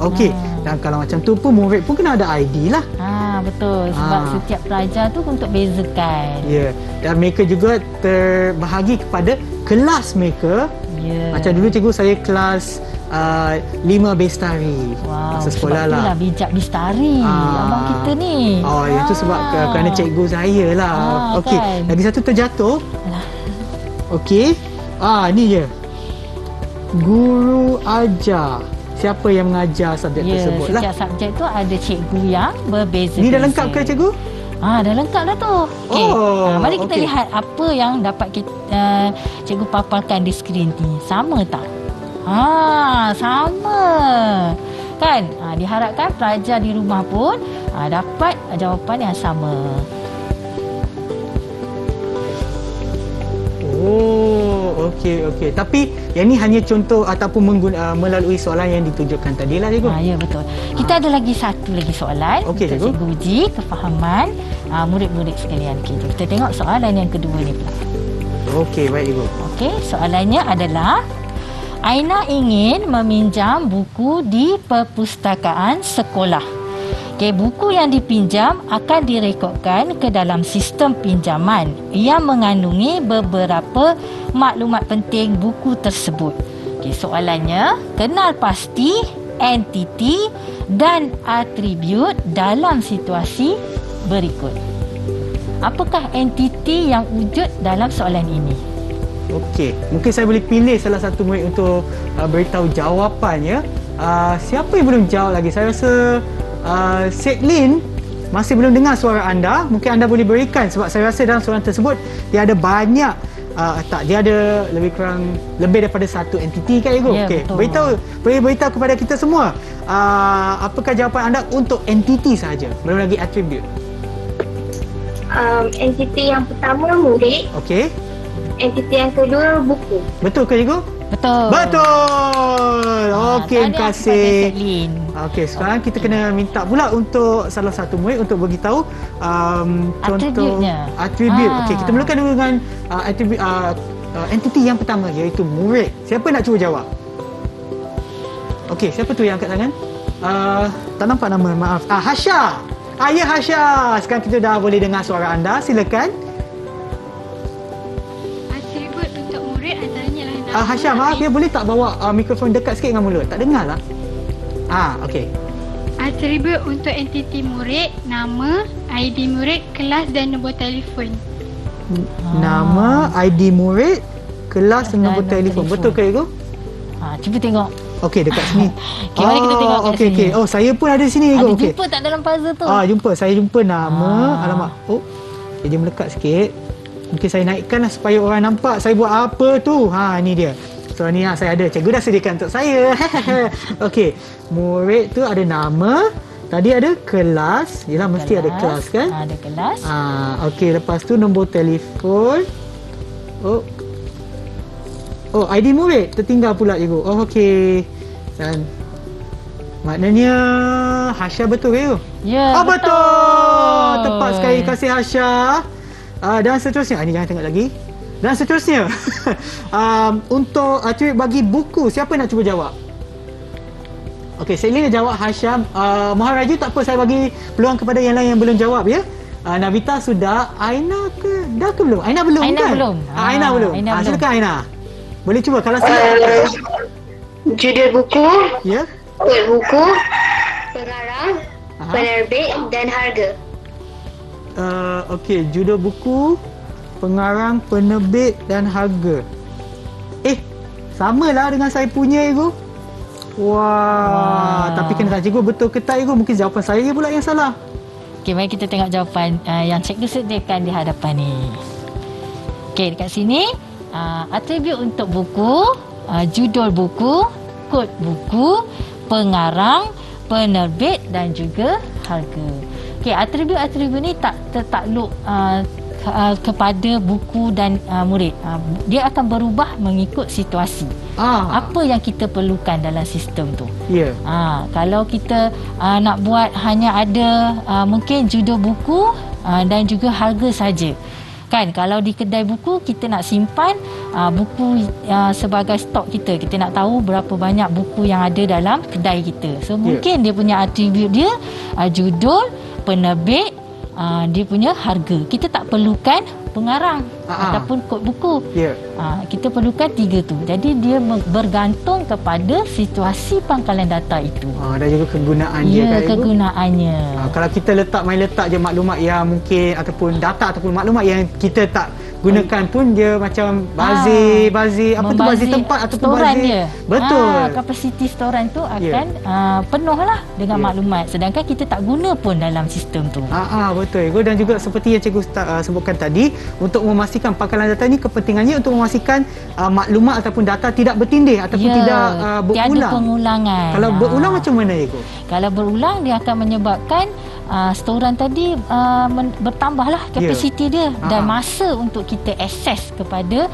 Okey. Dan kalau macam tu pun murid pun kena ada ID lah. Betul. Sebab setiap pelajar tu untuk bezakan. Ya. Dan mereka juga terbahagi kepada kelas mereka. Ya. Macam dulu Cikgu saya kelas 5 Bestari. Masa sekolah sebab lah. itulah bijak Bistari. Abang kita ni. Yang tu sebab kerana cikgu saya lah. Okey. Kan? Lagi satu terjatuh. Okey. Ni je. Guru ajar. Siapa yang mengajar subjek tersebut lah. Setiap subjek tu ada cikgu yang berbeza. Ni dah lengkap ke Cikgu? Dah lengkap dah tu. Okey. Mari kita okey. lihat apa yang dapat kita, cikgu paparkan di skrin ni. Sama tak? Sama. Kan? Diharapkan pelajar di rumah pun dapat jawapan yang sama. Okey. Tapi yang ni hanya contoh ataupun melalui soalan yang ditunjukkan tadi lah Cikgu. Ya, betul. Kita ada lagi satu lagi soalan Okey, untuk cikgu. cikgu uji kefahaman murid-murid sekalian. Kita tengok soalan yang kedua ni pula. Okey, baik Cikgu. Okey, soalannya adalah Aina ingin meminjam buku di perpustakaan sekolah. Okey, buku yang dipinjam akan direkodkan ke dalam sistem pinjaman yang mengandungi beberapa maklumat penting buku tersebut. Okey, soalannya, kenal pasti entiti dan atribut dalam situasi berikut. Apakah entiti yang wujud dalam soalan ini? Okey, mungkin saya boleh pilih salah satu murid untuk beritahu jawapannya. Siapa yang belum jawab lagi? Saya rasa Setlin masih belum dengar suara anda. Mungkin anda boleh berikan, sebab saya rasa dalam soalan tersebut dia ada banyak dia ada lebih daripada satu entiti kan Igu? Ya, Okey, betul. boleh beritahu kepada kita semua apakah jawapan anda untuk entiti sahaja, belum lagi atribut. Entiti yang pertama murid, Okey, entiti yang kedua buku. betul ke Igu? Betul. Betul. Okey, terima tahniah kepada kasih. Setlin. Okey, sekarang kita kena minta pula untuk salah satu murid untuk beritahu contoh Atributnya. atribut. Okey, kita mulakan dulu dengan atribut entiti yang pertama, iaitu murid. Siapa nak cuba jawab? Okey, siapa tu yang angkat tangan? Tak nampak nama, maaf. Hasya. Ya, Hasya. Sekarang kita dah boleh dengar suara anda. Silakan. Atribut untuk murid antaranya lah nama. Hasya, maaf ya, boleh tak bawa mikrofon dekat sikit dengan mulut? Tak dengar lah. Okey. Atribut untuk entiti murid, nama, ID murid, kelas dan nombor telefon. Nama, ID murid, kelas dan nombor nombor telefon. telefon. Betul ke Igu? Cuba tengok. Okey, dekat sini. Okey, mari kita tengok kat okey, sini. okey. Oh, saya pun ada di sini Ada Igu. Okey. jumpa tak dalam puzzle tu? Jumpa. Saya jumpa nama, alamak. Oh. Okay, dia melekat sikit. Mungkin saya naikkan lah supaya orang nampak saya buat apa tu. Ini dia. So ni saya ada. Cikgu dah sediakan untuk saya. Okey. Murid tu ada nama. Tadi ada kelas. Yelah, mesti ada kelas kan? Ada kelas. Okey, lepas tu nombor telefon. Oh, ID murid tertinggal pula Cikgu. Oh, okey. Dan maknanya Hasya betul ke Cikgu? Ya, betul. Tepat sekali, kasih Hasya. Dan seterusnya, ini jangan tengok lagi. Dan seterusnya, untuk atribut bagi buku, siapa nak cuba jawab? Okey, Selina jawab Hasya. Muhammad Raju, tak apa, saya bagi peluang kepada yang lain yang belum jawab ya. Navita sudah. Aina ke? Dah ke belum? Aina belum Aina kan? belum. Aina belum. Aina belum. Silakan Aina. Boleh cuba kalau saya. Judul buku, Ya. kod buku, pengarang, penerbit dan harga. Okey, judul buku, pengarang, penerbit dan harga. Samalah dengan saya punya Igu. Wah, tapi kena tanya cikgu betul ke tak Igu? Mungkin jawapan saya pula yang salah. Okey, mari kita tengok jawapan yang cikgu sediakan di hadapan ni. Okey, dekat sini atribut untuk buku, judul buku, kod buku, pengarang, penerbit dan juga harga. Okey, atribut-atribut ni tak tertakluk kepada buku dan murid. Dia akan berubah mengikut situasi. Apa yang kita perlukan dalam sistem tu. Ya. Kalau kita nak buat hanya ada mungkin judul buku dan juga harga saja. Kan, kalau di kedai buku kita nak simpan buku sebagai stok kita nak tahu berapa banyak buku yang ada dalam kedai kita. So mungkin dia punya atribut dia judul, penerbit, dia punya harga. Kita tak perlukan pengarang ataupun kod buku. Kita perlukan tiga tu. Jadi dia bergantung kepada situasi pangkalan data itu. Dan juga kegunaan dia kan Ibu? Kegunaannya. Kalau kita letak je maklumat yang mungkin ataupun data ataupun maklumat yang kita tak gunakan pun dia macam bazir apa tu, bazir tempat ataupun storan bazir dia. Betul. Kapasiti storan tu akan penuh lah dengan maklumat, sedangkan kita tak guna pun dalam sistem tu. Betul. Dan juga seperti yang cikgu sebutkan tadi, untuk memastikan pangkalan data ni kepentingannya untuk memastikan maklumat ataupun data tidak bertindih ataupun tidak berulang. Tiada pengulangan. Kalau berulang macam mana cikgu? Kalau berulang dia akan menyebabkan storan tadi bertambahlah kapasiti dia dan masa untuk kita akses kepada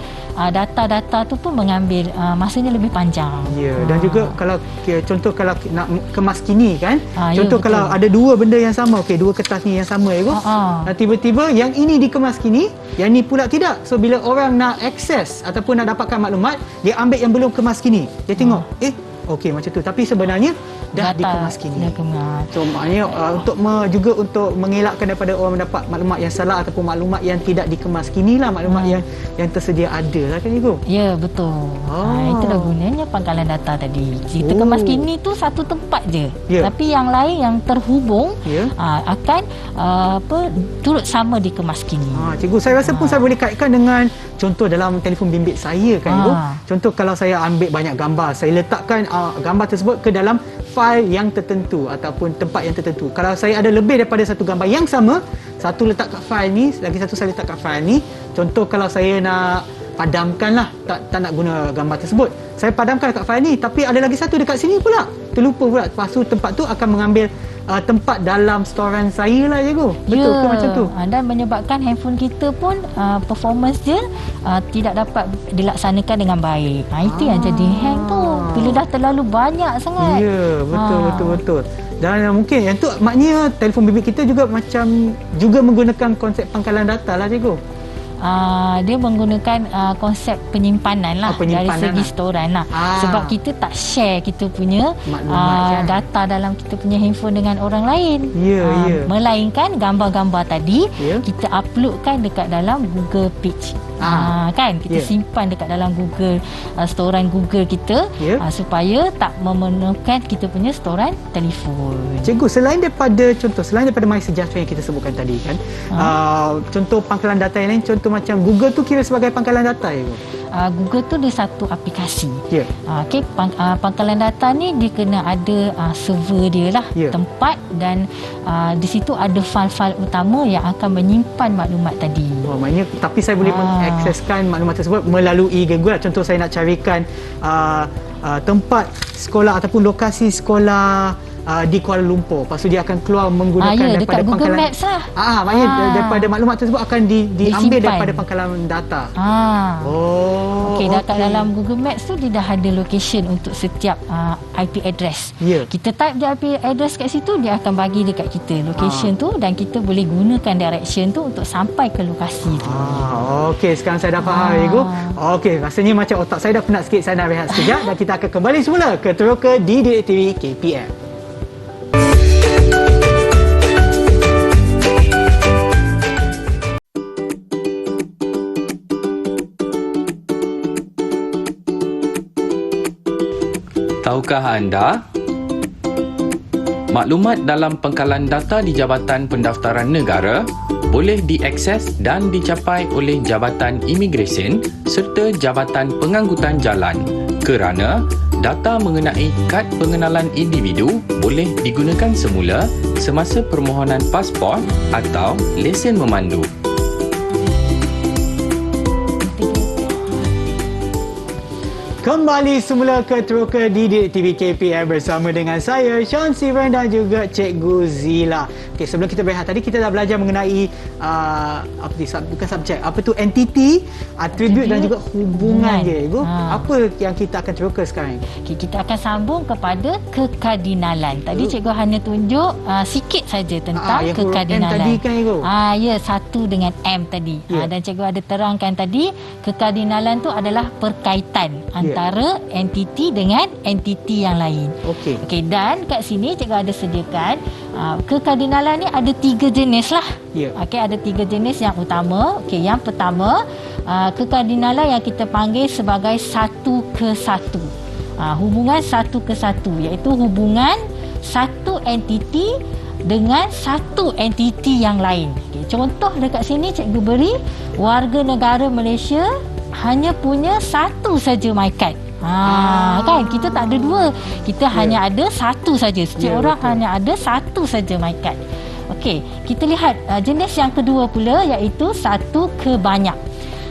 data-data tu pun mengambil masanya lebih panjang. Dan juga kalau contoh kalau nak kemas kini kan, contoh betul. kalau ada dua benda yang sama, dua kertas ni yang sama tiba-tiba yang ini dikemas kini, yang ni pula tidak. So bila orang nak akses ataupun nak dapatkan maklumat, dia ambil yang belum kemas kini. Dia tengok okey macam tu, tapi sebenarnya dah dikemas kini. So maknanya juga untuk mengelakkan daripada orang mendapat maklumat yang salah ataupun maklumat yang tidak dikemas kini lah, maklumat yang tersedia ada lah kan Ibu? Ya, betul. Itulah gunanya pangkalan data tadi. Kita kemas kini tu satu tempat je. Tapi yang lain yang terhubung akan turut sama dikemas kini. Cikgu, saya rasa pun saya boleh kaitkan dengan contoh dalam telefon bimbit saya kan Ibu. Contoh kalau saya ambil banyak gambar, saya letakkan gambar tersebut ke dalam fail yang tertentu ataupun tempat yang tertentu. Kalau saya ada lebih daripada satu gambar yang sama, satu letak kat fail ni, lagi satu saya letak kat fail ni. Contoh kalau saya nak padamkan lah, tak nak guna gambar tersebut, saya padamkan kat fail ni, tapi ada lagi satu dekat sini pula, terlupa pula. Lepas tu tempat tu akan mengambil tempat dalam storan saya lah, cikgu. Betul ke macam tu? Dan menyebabkan handphone kita pun performance dia tidak dapat dilaksanakan dengan baik. Itu yang jadi hang tu, bila dah terlalu banyak sangat. Ya, betul. Dan mungkin yang tu maknanya telefon bimbit kita juga macam juga menggunakan konsep pangkalan data lah, cikgu. Dia menggunakan konsep penyimpanan lah, dari segi storan lah. Sebab kita tak share kita punya data dalam kita punya handphone dengan orang lain. Melainkan gambar-gambar tadi kita uploadkan dekat dalam Google Page. Kan kita simpan dekat dalam Google storan Google kita, supaya tak memerlukan kita punya storan telefon. Cikgu, selain daripada MySejahtera yang kita sebutkan tadi kan, contoh pangkalan data yang lain, contoh macam Google tu kira sebagai pangkalan data, ya? Google tu dia satu aplikasi. Pangkalan data ni dia kena ada server dia lah, tempat, dan di situ ada fail-fail utama yang akan menyimpan maklumat tadi. Maknanya, tapi saya boleh mengakseskan maklumat tersebut melalui Google. Contoh saya nak carikan tempat sekolah ataupun lokasi sekolah di Kuala Lumpur. Lepas tu dia akan keluar menggunakan daripada dekat Google pangkalan Maps lah. Maknanya daripada maklumat tersebut akan diambil daripada pangkalan data. Dekat dalam Google Maps tu dia dah ada location untuk setiap IP address. Kita type je IP address kat situ, dia akan bagi dekat kita location tu, dan kita boleh gunakan direction tu untuk sampai ke lokasi tu. Okey, sekarang saya dah faham, cikgu. Okey, rasanya macam otak saya dah penat sikit. Saya nak rehat sekejap dan kita akan kembali semula ke Teroka di Didik TV KPM. Tahukah anda, maklumat dalam pangkalan data di Jabatan Pendaftaran Negara boleh diakses dan dicapai oleh Jabatan Imigresen serta Jabatan Pengangkutan Jalan, kerana data mengenai kad pengenalan individu boleh digunakan semula semasa permohonan pasport atau lesen memandu. Kembali semula ke Teroka di Didik TV KPM bersama dengan saya, Sean Steven, dan juga Cikgu Zila. Okey, sebelum kita berehat tadi, kita dah belajar mengenai bukan subjek, apa tu, entiti, atribut dan juga hubungan dia. Apa yang kita akan teroka sekarang? Kita akan sambung kepada kekardinalan. Tadi cikgu hanya tunjuk sikit saja tentang kekardinalan. M tadi kan, cikgu? Satu dengan M tadi. Dan cikgu ada terangkan tadi, kekardinalan tu adalah perkaitan antara entiti dengan entiti yang lain. Okey, dan kat sini cikgu ada sediakan kekardinalan ni ada 3 jenis lah. Okey, ada 3 jenis yang utama. Okey, yang pertama, kekardinalan yang kita panggil sebagai satu ke satu. Hubungan satu ke satu, iaitu hubungan satu entiti dengan satu entiti yang lain. Okey, contoh dekat sini cikgu beri warga negara Malaysia hanya punya satu saja MyKad. Kan kita tak ada 2, kita hanya ada satu saja. Setiap orang hanya ada satu saja MyKad. Okey, kita lihat jenis yang kedua pula, iaitu satu ke banyak.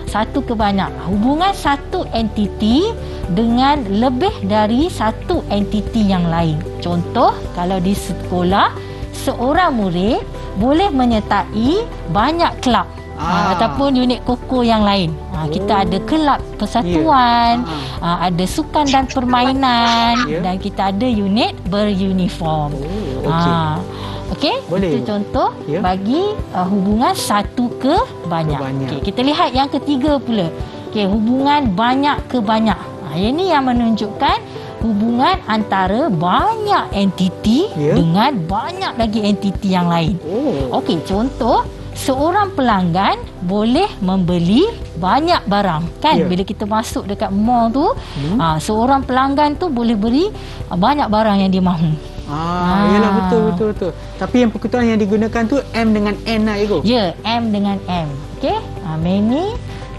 Satu ke banyak, hubungan satu entiti dengan lebih dari satu entiti yang lain. Contoh, kalau di sekolah, seorang murid boleh menyertai banyak kelab ataupun unit koko yang lain. Kita ada kelab persatuan, ada sukan dan permainan, dan kita ada unit beruniform. Okey, itu contoh bagi hubungan satu ke banyak. Okey, kita lihat yang ketiga pula. Okey, hubungan banyak ke banyak. Ini yang menunjukkan hubungan antara banyak entiti dengan banyak lagi entiti yang lain. Okey, contoh, seorang pelanggan boleh membeli banyak barang, kan? Bila kita masuk dekat mall tu, seorang pelanggan tu boleh beli banyak barang yang dia mahu. Yalah, betul. Tapi yang perkutuan yang digunakan tu M dengan N lah, Ego. M dengan M. Okey, many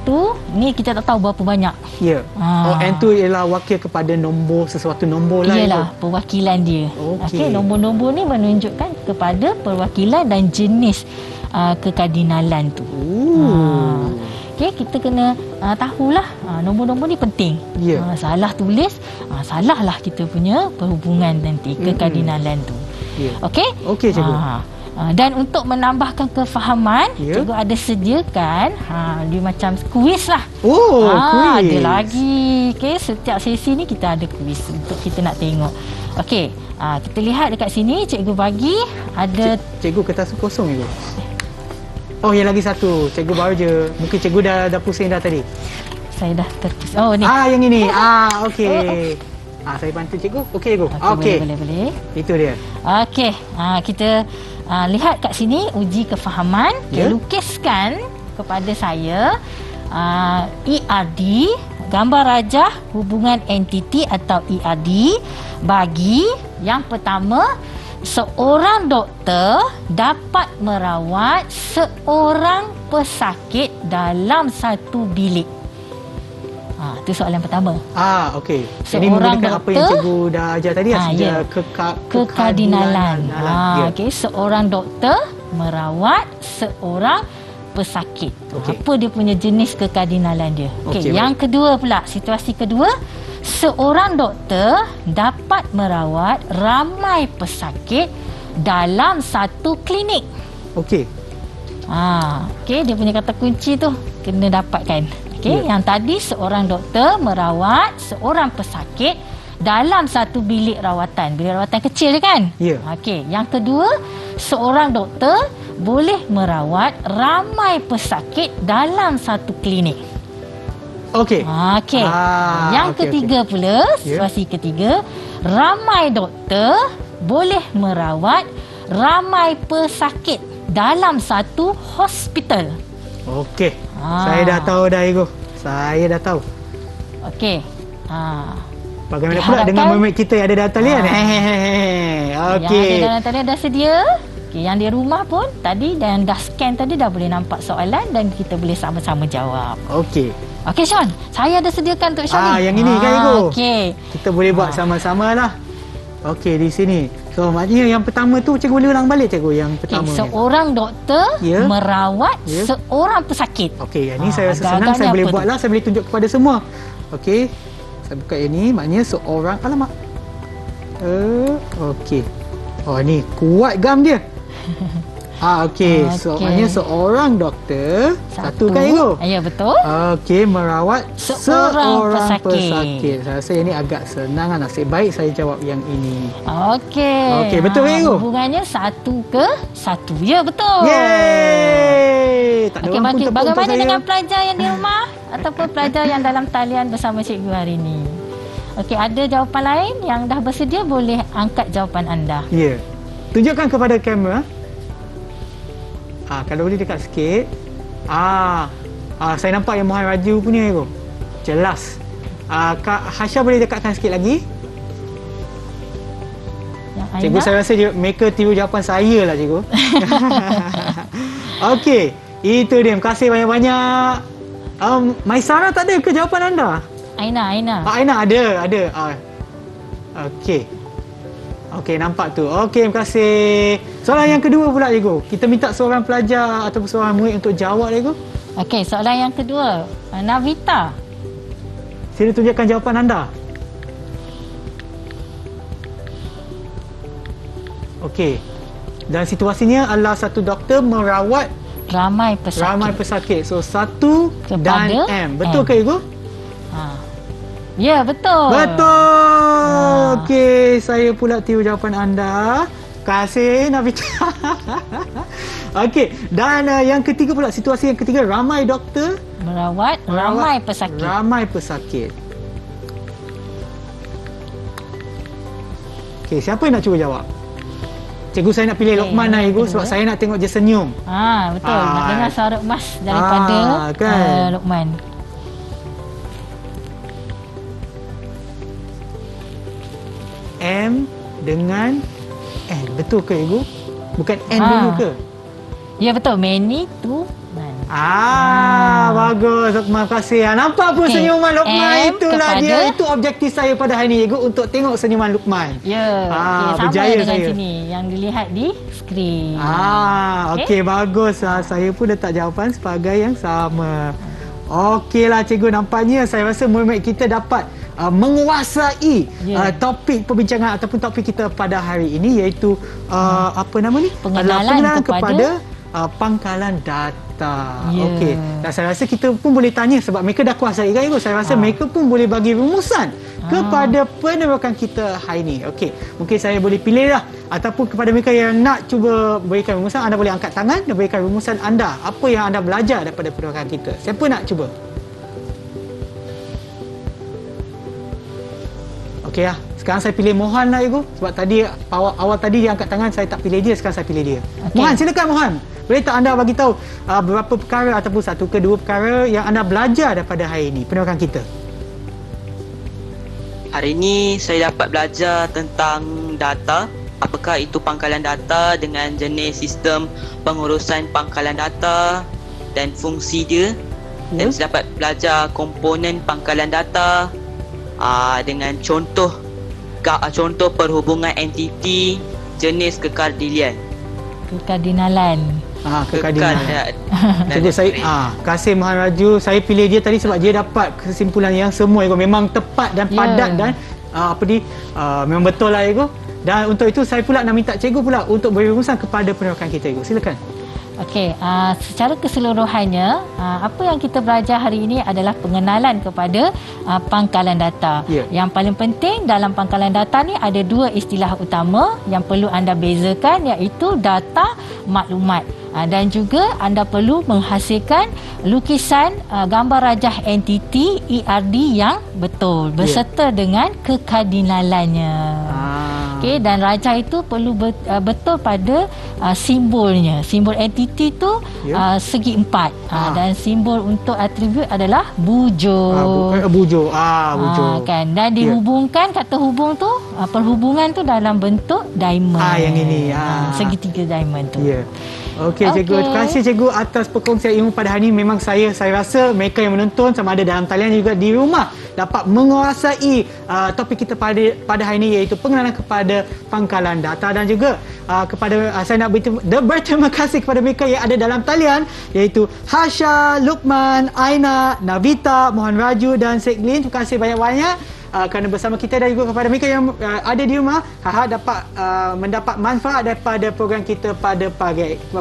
tu, ni kita tak tahu berapa banyak. Ya. Oh, N tu ialah wakil kepada nombor, sesuatu nombor lah. Iyalah, perwakilan dia. Okey. Nombor-nombor ni menunjukkan kepada perwakilan dan jenis kekardinalan tu. Okey, kita kena tahulah nombor-nombor ni penting. Ya. Salah tulis, salah lah kita punya perhubungan nanti, kekardinalan tu. Ya. Okey? Okey, cikgu. Dan untuk menambahkan kefahaman, cikgu ada sediakan dia macam kuis lah. Oh, kuis. Ada lagi. Okey, setiap sesi ni kita ada kuis untuk kita nak tengok. Okey, kita lihat dekat sini cikgu bagi ada Cikgu kertas kosong cikgu. Oh, yang lagi satu. Cikgu baru je. Mungkin cikgu dah pusing dah tadi. saya dah tertus. Oh ni. Yang ini. Okey. Saya bantu cikgu. Okey cikgu. Okey. Boleh. Itu dia. Okey, kita lihat kat sini uji kefahaman. Ya. Lukiskan kepada saya ERD, gambar rajah hubungan entiti atau ERD bagi yang pertama, seorang doktor dapat merawat seorang pesakit dalam satu bilik. Itu soalan pertama. Okey. Ini Seorang menggunakan apa yang doktor, cikgu dah ajar tadi, ya. Kekardinalan. Okey, seorang doktor merawat seorang pesakit. Okey. Apa dia punya jenis kekardinalan dia? Okey, yang kedua pula, situasi kedua, seorang doktor dapat merawat ramai pesakit dalam satu klinik. Okey. Okey, dia punya kata kunci tu kena dapatkan. Okey, yang tadi seorang doktor merawat seorang pesakit dalam satu bilik rawatan. Bilik rawatan kecil je kan? Ya. Okey, yang kedua, seorang doktor boleh merawat ramai pesakit dalam satu klinik. Okey. Okey. Yang ketiga pula, situasi ketiga, ramai doktor boleh merawat ramai pesakit dalam satu hospital. Okey. Saya dah tahu dah cikgu. Saya dah tahu. Okey. Bagaimana pula dengan murid kita yang ada dalam talian? Okey. Yang ada dalam talian dah sedia. Okey, yang di rumah pun tadi dan dah scan tadi dah boleh nampak soalan dan kita boleh sama-sama jawab. Okey. Okey Sean, saya ada sediakan untuk Sean ni. Yang ini kan cikgu? Okey. Kita boleh buat sama-sama lah. Okey, di sini. So, maknanya yang pertama tu cikgu boleh ulang balik cikgu yang pertama. Seorang doktor merawat seorang pesakit. Okey, yang ni saya rasa senang, saya boleh buat lah, saya boleh tunjuk kepada semua. Okey. Saya buka yang ni, maknanya seorang, alamak. Okey. Oh, ni kuat gam dia. Okey. So, maknanya seorang doktor, satu kan cikgu? Ya, betul. Okey, merawat seorang pesakit. pesakit. Saya rasa yang ni agak senang. Nasib baik saya jawab yang ini. Okey. Okey, betul cikgu? Hubungannya 1:1. Ya, betul. Yeay! Tak ada orang pun tepuk untuk Bagaimana saya. dengan pelajar yang di rumah ataupun pelajar yang dalam talian bersama cikgu hari ini? Okey, ada jawapan lain yang dah bersedia, boleh angkat jawapan anda. Ya. Tunjukkan kepada kamera. Kalau boleh dekat sikit. Saya nampak yang Mohan Raju punya cikgu. Jelas. Kak Hasya boleh dekatkan sikit lagi. Cikgu, saya rasa mereka tiru jawapan saya lah cikgu. Okey, itu dia. Terima kasih banyak-banyak. Maisara tak ada ke jawapan anda? Aina. Aina ada. Okey, nampak tu. Okey, terima kasih. Soalan yang kedua pula cikgu. Kita minta seorang pelajar ataupun seorang murid untuk jawab cikgu. Okey, soalan yang kedua. Navita. Sila tunjukkan jawapan anda. Okey. Dan situasinya adalah satu doktor merawat ramai pesakit. So, 1 dan M. Betul ke cikgu? Ya, betul. Betul. Okey, saya pula tiru jawapan anda. Terima kasih Navita. Okey, dan yang ketiga pula, situasi yang ketiga, ramai doktor merawat ramai pesakit. Okey, siapa yang nak cuba jawab? Cikgu, saya nak pilih Lokman lah cikgu, sebab saya nak tengok dia senyum. Betul. Nak dengar suara emas daripada Lokman. M dengan N. Betul ke cikgu? Bukan N dulu ke? Ya, betul. Many to none. Bagus. Terima kasih. Nampak pun Okey. senyuman Luqman, M itulah kepada- dia. Itu objektif saya pada hari ini, Cikgu, untuk tengok senyuman Luqman. Ya, sama berjaya dengan saya. sini yang dilihat di skrin. Okey, bagus. Saya pun letak jawapan sebagai yang sama. Okeylah Cikgu, nampaknya saya rasa murid-murid kita dapat menguasai topik perbincangan ataupun topik kita pada hari ini, iaitu apa nama ni? Pengenalan kepada pangkalan data. Ya. Okey. Dan saya rasa kita pun boleh tanya sebab mereka dah kuasai kan, Cikgu. Saya rasa mereka pun boleh bagi rumusan kepada penerokan kita hari ini. Okey. Mungkin saya boleh pilih lah, ataupun kepada mereka yang nak cuba berikan rumusan, anda boleh angkat tangan dan berikan rumusan anda. Apa yang anda belajar daripada penerokan kita? Siapa nak cuba? Okey lah. Sekarang saya pilih Mohan lah, Cikgu. Sebab tadi awal tadi dia angkat tangan, saya tak pilih dia. Sekarang saya pilih dia. Okey. Mohan, silakan Mohan. Boleh tak anda bagi tahu beberapa perkara ataupun satu ke dua perkara yang anda belajar daripada hari ini, penerokan kita? Hari ini saya dapat belajar tentang data. Apakah itu pangkalan data dengan jenis sistem pengurusan pangkalan data dan fungsi dia. Dan saya dapat belajar komponen pangkalan data dengan contoh perhubungan entiti, jenis kekardilian. Kekardinalan. Kekardinalan. Cikgu, saya kasih Mohan Raju, saya pilih dia tadi sebab dia dapat kesimpulan yang semua, Cikgu. Memang tepat dan padat dan memang betul lah, Cikgu. Dan untuk itu saya pula nak minta Cikgu pula untuk beri rumusan kepada penerokan kita, Cikgu. Silakan. Okey, secara keseluruhannya, apa yang kita belajar hari ini adalah pengenalan kepada pangkalan data. Yang paling penting dalam pangkalan data ni ada dua istilah utama yang perlu anda bezakan, iaitu data maklumat. Dan juga anda perlu menghasilkan lukisan gambar rajah entiti ERD yang betul berserta dengan kekardinalannya. Okey, dan rajah itu perlu betul pada simbolnya. Simbol entiti tu segi empat. Dan simbol untuk atribut adalah bujur. Bujur. Kan, dan dihubungkan, kata hubung tu, perhubungan tu dalam bentuk diamond. Yang ini. Segitiga diamond tu. Okey, Cikgu. Terima kasih Cikgu atas perkongsian ilmu pada hari ini. Memang saya rasa mereka yang menonton sama ada dalam talian juga di rumah dapat menguasai topik kita pada hari ini, iaitu pengenalan kepada pangkalan data. Dan juga kepada saya nak berterima kasih kepada mereka yang ada dalam talian, iaitu Hasha, Luqman, Aina, Navita, Mohan Raju dan Seklin. Terima kasih banyak-banyak kerana bersama kita, dan juga kepada mereka yang ada di rumah, harap dapat mendapat manfaat daripada program kita pada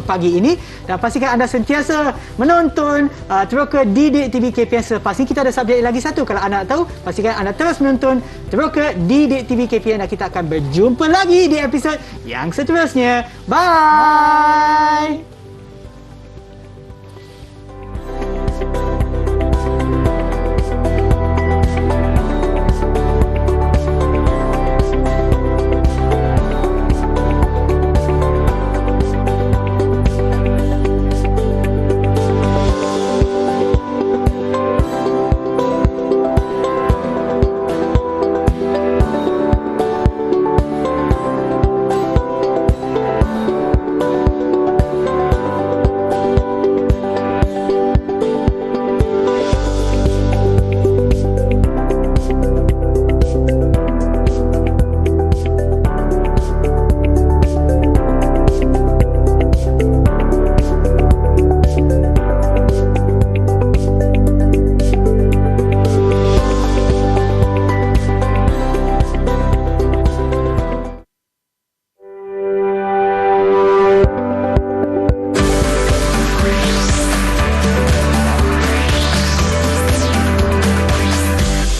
pagi ini. Dan pastikan anda sentiasa menonton Teroka di TV KPN. Pasti kita ada subjek lagi satu. Kalau anda nak tahu, pastikan anda terus menonton Teroka di TV KPN, dan kita akan berjumpa lagi di episod yang seterusnya. Bye.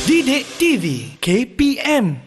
Didik TV KPM